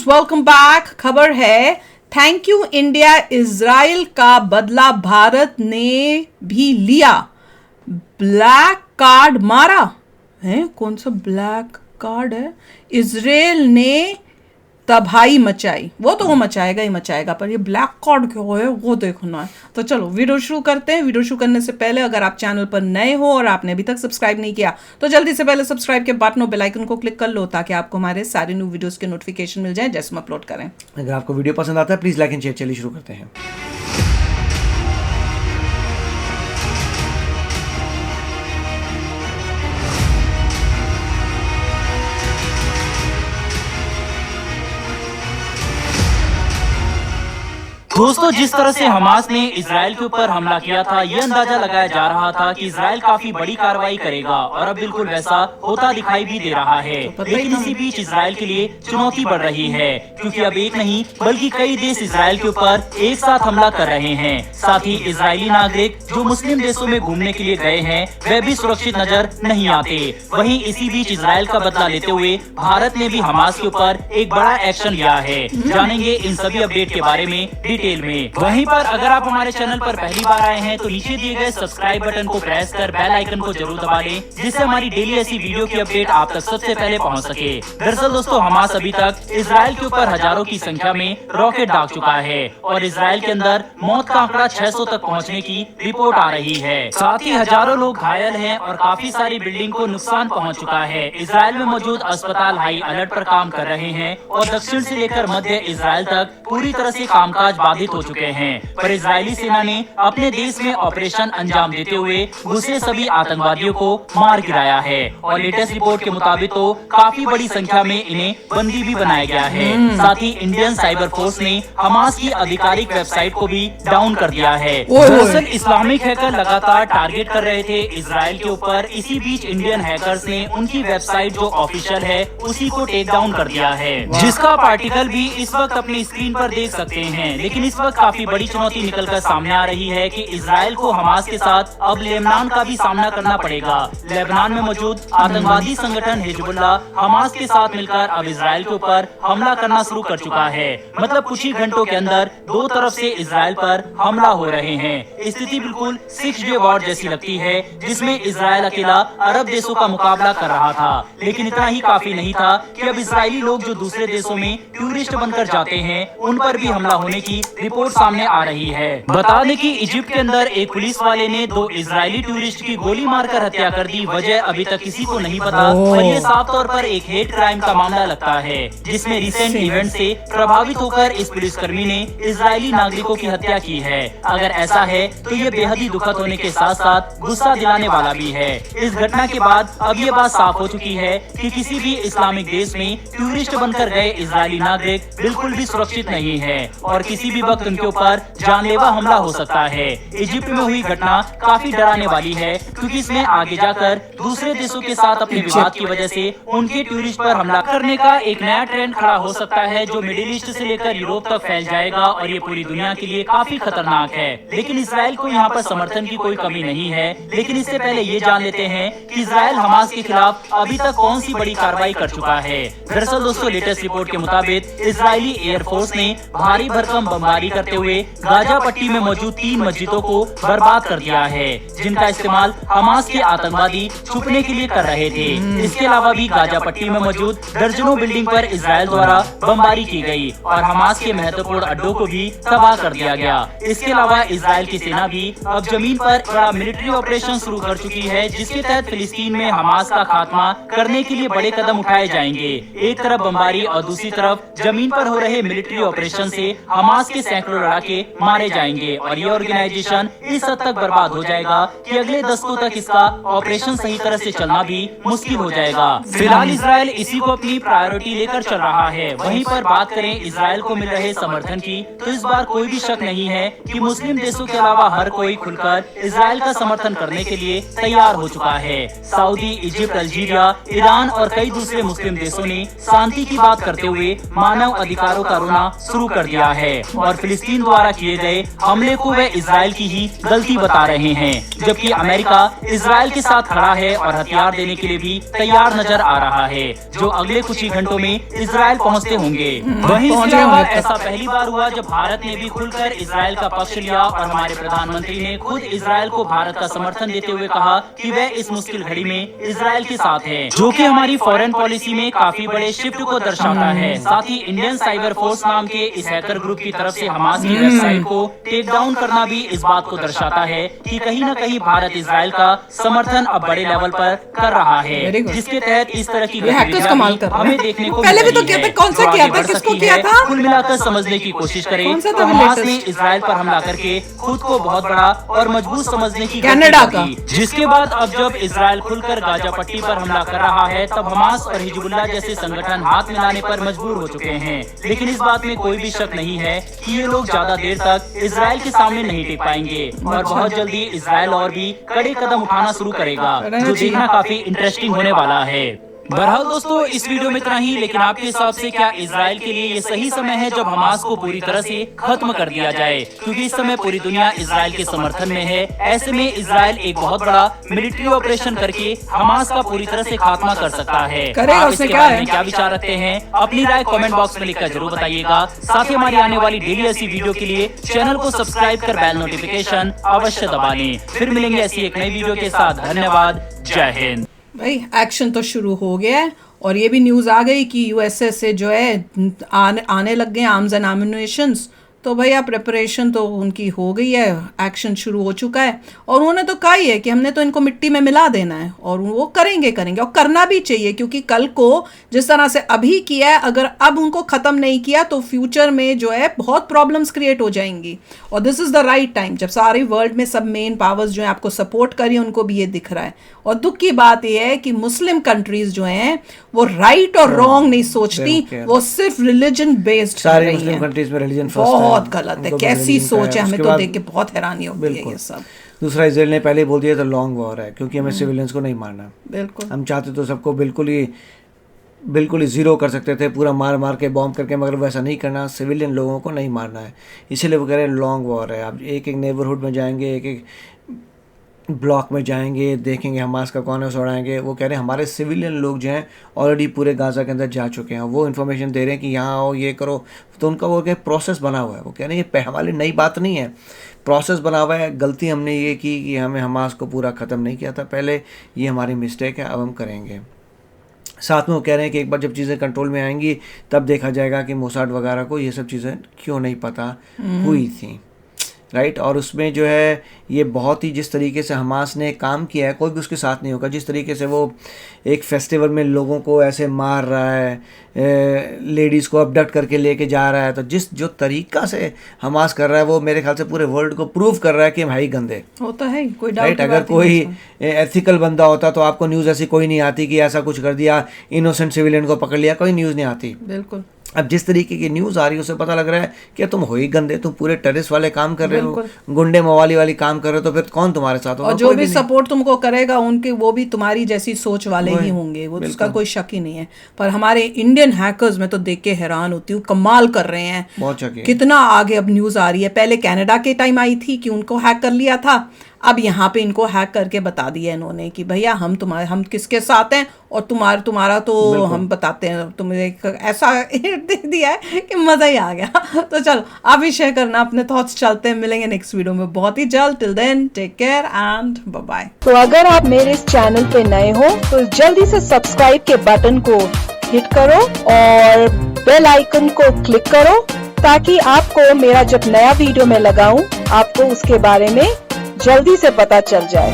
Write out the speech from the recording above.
Viewers, welcome back. खबर है, thank you India, Israel का बदला भारत ने भी लिया, ब्लैक कार्ड मारा है। कौन सा ब्लैक कार्ड है? इजराइल ने तबाही मचाई, वो तो वो मचाएगा ही मचाएगा, पर ये ब्लैक कार्ड क्यों है वो देखना है। तो चलो वीडियो शुरू करते हैं। वीडियो शुरू करने से पहले अगर आप चैनल पर नए हो और आपने अभी तक सब्सक्राइब नहीं किया तो जल्दी से पहले सब्सक्राइब के बटन और बेल आइकन को क्लिक कर लो ताकि आपको हमारे सारे न्यू वीडियोस के नोटिफिकेशन मिल जाए जैसे हम अपलोड करें। अगर आपको वीडियो पसंद आता है प्लीज लाइक एंड शेयर। चलिए शुरू करते हैं। दोस्तों, जिस तरह से हमास ने इजराइल के ऊपर हमला किया था, ये अंदाजा लगाया जा रहा था कि इजराइल काफी बड़ी कार्रवाई करेगा और अब बिल्कुल वैसा होता दिखाई भी दे रहा है। लेकिन इसी बीच इजराइल के लिए चुनौती बढ़ रही है, क्योंकि अब एक नहीं बल्कि कई देश इजराइल के ऊपर एक साथ हमला कर रहे हैं। साथ ही इजरायली नागरिक जो मुस्लिम देशों में घूमने के लिए गए हैं वह भी सुरक्षित नजर नहीं आते। वहीं इसी बीच इजराइल का बदला लेते हुए भारत ने भी हमास के ऊपर एक बड़ा एक्शन लिया है। जानेंगे इन सभी अपडेट के बारे में डिटेल में। वहीं पर अगर आप हमारे चैनल पर पहली बार आए हैं तो नीचे दिए गए सब्सक्राइब बटन को प्रेस कर बेल आइकन को जरूर दबा लें, जिससे हमारी डेली ऐसी वीडियो की अपडेट आप तक सबसे पहले पहुंच सके। दरअसल दोस्तों, हमास अभी तक इजराइल के ऊपर हजारों की संख्या में रॉकेट दाग चुका है और इजराइल के अंदर मौत का आंकड़ा 600 तक पहुँचने की रिपोर्ट आ रही है। साथ ही हजारों लोग घायल हैं और काफी सारी बिल्डिंग को नुकसान पहुँच चुका है। इजराइल में मौजूद अस्पताल हाई अलर्ट पर काम कर रहे हैं और दक्षिण से लेकर मध्य इजराइल तक पूरी तरह से कामकाज बाधित हो चुके हैं। पर इजरायली सेना ने अपने देश में ऑपरेशन अंजाम देते हुए घुसे सभी आतंकवादियों को मार गिराया है और लेटेस्ट रिपोर्ट के मुताबिक तो काफी बड़ी संख्या में इन्हें बंदी भी बनाया गया है। साथ ही इंडियन साइबर फोर्स ने हमास की आधिकारिक वेबसाइट को भी डाउन कर दिया है। दरअसल इस्लामिक हैकर लगातार टारगेट कर रहे थे इजराइल के ऊपर। इसी बीच इंडियन हैकर्स ने उनकी वेबसाइट जो ऑफिशियल है उसी को टेक डाउन कर दिया है, जिसका पार्टिकल भी इस वक्त अपनी स्क्रीन पर देख सकते हैं। लेकिन इस वक्त काफी बड़ी चुनौती निकलकर सामने आ रही है कि इजराइल को हमास के साथ अब लेबनान का भी सामना करना पड़ेगा। लेबनान में मौजूद आतंकवादी संगठन हिजबुल्लाह हमास के साथ मिलकर अब इजराइल के ऊपर हमला करना शुरू कर चुका है। मतलब कुछ ही घंटों के अंदर दो तरफ से इजराइल पर हमला हो रहे हैं। स्थिति बिल्कुल 6 डे वॉर जैसी लगती है, जिसमें इजराइल अकेला अरब देशों का मुकाबला कर रहा था। लेकिन इतना ही काफी नहीं था कि अब इजरायली लोग जो दूसरे देशों में टूरिस्ट बनकर जाते हैं उन पर भी हमला होने की रिपोर्ट सामने आ रही है। बता दें कि इजिप्ट के अंदर एक पुलिस वाले ने 2 इजरायली टूरिस्ट की गोली मारकर हत्या कर दी। वजह अभी तक किसी को नहीं पता, पर ये साफ तौर पर एक हेट क्राइम का मामला लगता है, जिसमें रिसेंट इवेंट से प्रभावित होकर इस पुलिसकर्मी ने इजरायली नागरिकों की हत्या की है। अगर ऐसा है तो ये बेहद ही दुखद होने के साथ साथ गुस्सा दिलाने वाला भी है। इस घटना के बाद अब ये बात साफ हो चुकी है कि किसी भी इस्लामिक देश में टूरिस्ट बनकर गए इजरायली नागरिक बिल्कुल भी सुरक्षित नहीं है और किसी भी वक्त उनके ऊपर जानलेवा हमला हो सकता है। इजिप्ट में हुई घटना काफी डराने वाली है, क्योंकि इसमें आगे जाकर दूसरे देशों के साथ अपने विवाद की वजह से उनके टूरिस्ट पर हमला करने का एक नया ट्रेंड खड़ा हो सकता है, जो मिडिल ईस्ट से लेकर यूरोप तक फैल जाएगा और ये पूरी दुनिया के लिए काफी खतरनाक है। लेकिन इजराइल को यहाँ पर समर्थन की कोई कमी नहीं है। लेकिन इससे पहले ये जान लेते हैं कि इजराइल हमास के खिलाफ अभी तक कौन सी बड़ी कार्रवाई कर चुका है। दरअसल दोस्तों, लेटेस्ट रिपोर्ट के मुताबिक इजरायली एयरफोर्स ने भारी भरकम बमबारी करते हुए गाजा पट्टी में मौजूद 3 मस्जिदों को बर्बाद कर दिया है, जिनका इस्तेमाल हमास के आतंकवादी छुपने के लिए कर रहे थे। इसके अलावा भी गाजा पट्टी में मौजूद दर्जनों बिल्डिंग पर इजराइल द्वारा बमबारी की गई और हमास के महत्वपूर्ण अड्डों को भी तबाह कर दिया गया। इसके अलावा इजराइल की सेना भी अब जमीन पर बड़ा मिलिट्री ऑपरेशन शुरू कर चुकी है, जिसके तहत फिलिस्तीन में हमास का खात्मा करने के लिए बड़े कदम उठाए जाएंगे। एक तरफ बमबारी और दूसरी तरफ जमीन पर हो रहे मिलिट्री ऑपरेशन से हमास के सैकड़ों लड़ाके मारे जाएंगे और ये ऑर्गेनाइजेशन इस हद तक बर्बाद हो जाएगा कि अगले दशकों तक इसका ऑपरेशन सही तरह से चलना भी मुश्किल हो जाएगा। फिलहाल इजराइल इसी को अपनी प्रायोरिटी लेकर चल रहा है। वहीं पर बात करें इजराइल को मिल रहे समर्थन की, तो इस बार कोई भी शक नहीं है कि मुस्लिम देशों के अलावा हर कोई खुलकर इजराइल का समर्थन करने के लिए तैयार हो चुका है। सऊदी, इजिप्ट, अल्जीरिया, ईरान और कई दूसरे मुस्लिम देशों ने शांति की बात करते हुए मानव अधिकारों का रोना शुरू कर दिया है और और फिलिस्तीन द्वारा किए गए हमले को वे इजराइल की ही गलती बता रहे हैं, जबकि अमेरिका इजराइल के साथ खड़ा है और हथियार देने के लिए भी तैयार नजर आ रहा है, जो अगले कुछ ही घंटों में इजराइल पहुंचते होंगे। वहीं इसके अलावा ऐसा पहली बार हुआ जब भारत ने भी खुलकर इजराइल का पक्ष लिया और हमारे प्रधानमंत्री ने खुद इजराइल को भारत का समर्थन देते हुए कहा कि वह इस मुश्किल घड़ी में इजराइल के साथ है, जो कि हमारी फॉरेन पॉलिसी में काफी बड़े शिफ्ट को दर्शाता है। साथ ही इंडियन साइबर फोर्स नाम के इस हैकर ग्रुप की तरफ से हमास की वेबसाइट को टेक डाउन करना भी इस बात को दर्शाता है कि कहीं न कहीं भारत इजराइल का समर्थन अब बड़े लेवल पर कर रहा है, जिसके तहत इस तरह की गतिविधियां हमें देखने को पहले भी तो किया था, कौन सा किया था, किसको किया था? कुल मिलाकर समझने की कोशिश करें तो हमास ने इजराइल पर हमला करके खुद को बहुत बड़ा और मजबूत समझने की कनाडा का, जिसके बाद अब जब इजराइल खुलकर गाजा पट्टी पर हमला कर रहा है तब हमास और हिजबुल्लाह जैसे संगठन हाथ मिलाने पर मजबूर हो चुके हैं। लेकिन इस बात में कोई भी शक नहीं है कि ये लोग ज्यादा देर तक इजराइल के सामने नहीं टिक पाएंगे और बहुत जल्दी इजराइल और भी कड़े कदम उठाना शुरू करेगा, जो देखना काफी इंटरेस्टिंग होने वाला है। बहरहाल दोस्तों, इस वीडियो में इतना ही, लेकिन आपके हिसाब से क्या इजराइल के लिए ये सही समय है जब हमास को पूरी तरह से खत्म कर दिया जाए? क्योंकि इस समय पूरी दुनिया इजराइल के समर्थन में है। ऐसे में इजराइल एक बहुत बड़ा मिलिट्री ऑपरेशन करके हमास का पूरी तरह से खात्मा कर सकता है। आप इसके बारे में क्या विचार रखते हैं? अपनी राय कमेंट बॉक्स में लिखकर जरूर बताइएगा। साथ ही हमारी आने वाली डेली ऐसी वीडियो के लिए चैनल को सब्सक्राइब कर बेल नोटिफिकेशन अवश्य दबा लें। फिर मिलेंगे ऐसी एक नई वीडियो के साथ। धन्यवाद। जय हिंद। भाई एक्शन तो शुरू हो गया है और ये भी न्यूज़ आ गई कि यूएसए से जो है आने लग गए आर्म्स एंड एम्युनिशंस। तो भैया प्रिपरेशन तो उनकी हो गई है, एक्शन शुरू हो चुका है और उन्होंने तो कहा ही है कि हमने तो इनको मिट्टी में मिला देना है और वो करेंगे और करना भी चाहिए, क्योंकि कल को जिस तरह से अभी किया है, अगर अब उनको ख़त्म नहीं किया तो फ्यूचर में जो है बहुत प्रॉब्लम्स क्रिएट हो जाएंगी। और this is the right time जब सारे वर्ल्ड में सब मेन पावर्स जो है आपको सपोर्ट करिए, उनको भी ये दिख रहा है। और दुख की बात यह है कि मुस्लिम कंट्रीज जो हैं वो राइट और रॉन्ग नहीं सोचती, वो सिर्फ रिलीजन बेस्ड। सारी मुस्लिम कंट्रीज में रिलीजन फर्स्ट बहुत गलत है, कैसी सोच है, हमें तो देख के बहुत हैरानी होती है ये सब। दूसरा, इसराइल ने पहले बोल दिया था लॉन्ग वॉर है, क्योंकि हमें सिविलियंस को नहीं मारना। बिल्कुल, हम चाहते तो सबको बिल्कुल ही जीरो कर सकते थे, पूरा मार मार के बॉम्ब करके, मगर वैसा नहीं करना, सिविलियन लोगों को नहीं मारना है। इसीलिए वो कह रहे हैं लॉन्ग वॉर है। आप एक एक नेबरहुड में जाएंगे, एक एक ब्लॉक में जाएंगे, देखेंगे हमास का कौन है, उसे उड़ाएंगे। वो कह रहे हैं हमारे सिविलियन लोग जो हैं ऑलरेडी पूरे गाज़ा के अंदर जा चुके हैं, वो इन्फॉर्मेशन दे रहे हैं कि यहाँ आओ, ये करो। तो उनका वो क्या प्रोसेस बना हुआ है। वो कह रहे हैं ये हमारी नई बात नहीं है, प्रोसेस बना हुआ है। गलती हमने ये की कि हमें हमास को पूरा ख़त्म नहीं किया था पहले, ये हमारी मिस्टेक है, अब हम करेंगे। साथ में वो कह रहे हैं कि एक बार जब चीज़ें कंट्रोल में आएंगी तब देखा जाएगा कि मोसाड वगैरह को ये सब चीज़ें क्यों नहीं पता हुई थी, राइट। और उसमें जो है ये बहुत ही जिस तरीके से हमास ने काम किया है, कोई भी उसके साथ नहीं होगा। जिस तरीके से वो एक फेस्टिवल में लोगों को ऐसे मार रहा है, लेडीज़ को अबडक्ट करके लेके जा रहा है, तो जो तरीका से हमास कर रहा है वो मेरे ख्याल से पूरे वर्ल्ड को प्रूव कर रहा है कि हम ही गंदे होता है, कोई डाउट राइट। अगर कोई एथिकल बंदा होता तो आपको न्यूज़ ऐसी कोई नहीं आती कि ऐसा कुछ कर दिया, इनोसेंट सिविलियन को पकड़ लिया, कोई न्यूज़ नहीं आती। बिल्कुल। अब जिस तरीके की न्यूज़ आ रही है उससे पता लग रहा है कि तुम हो ही गंदे, तुम पूरे टेररिस्ट वाले काम कर रहे हो, गुंडे मवाली वाली काम कर रहे हो, तो फिर कौन तुम्हारे साथ होगा? और जो भी सपोर्ट तुमको करेगा उनके वो भी तुम्हारी जैसी सोच वाले ही होंगे, वो उसका कोई शक ही नहीं है। पर हमारे इंडियन हैकर्स में तो देख के हैरान होती हूँ, कमाल कर रहे हैं, बहुत शक है। कितना आगे अब न्यूज़ आ रही है। पहले कनाडा के टाइम आई थी कि उनको हैक कर लिया था, अब यहाँ पे इनको हैक करके बता दिया इन्होंने कि भैया हम किसके साथ हैं और तुम्हारा तो हम बताते हैं। तुम्हें ऐसा दे दिया है कि मज़ा ही आ गया। तो चलो आप भी शेयर करना अपने थॉट्स। चलते हैं, मिलेंगे नेक्स्ट वीडियो में बहुत ही जल्द। Till then take care and bye bye. तो अगर आप मेरे इस चैनल पे नए हो तो जल्दी से सब्सक्राइब के बटन को हिट करो और बेल आइकन को क्लिक करो, ताकि आपको मेरा जब नया वीडियो मैं लगाऊं आपको उसके बारे में जल्दी से पता चल जाए।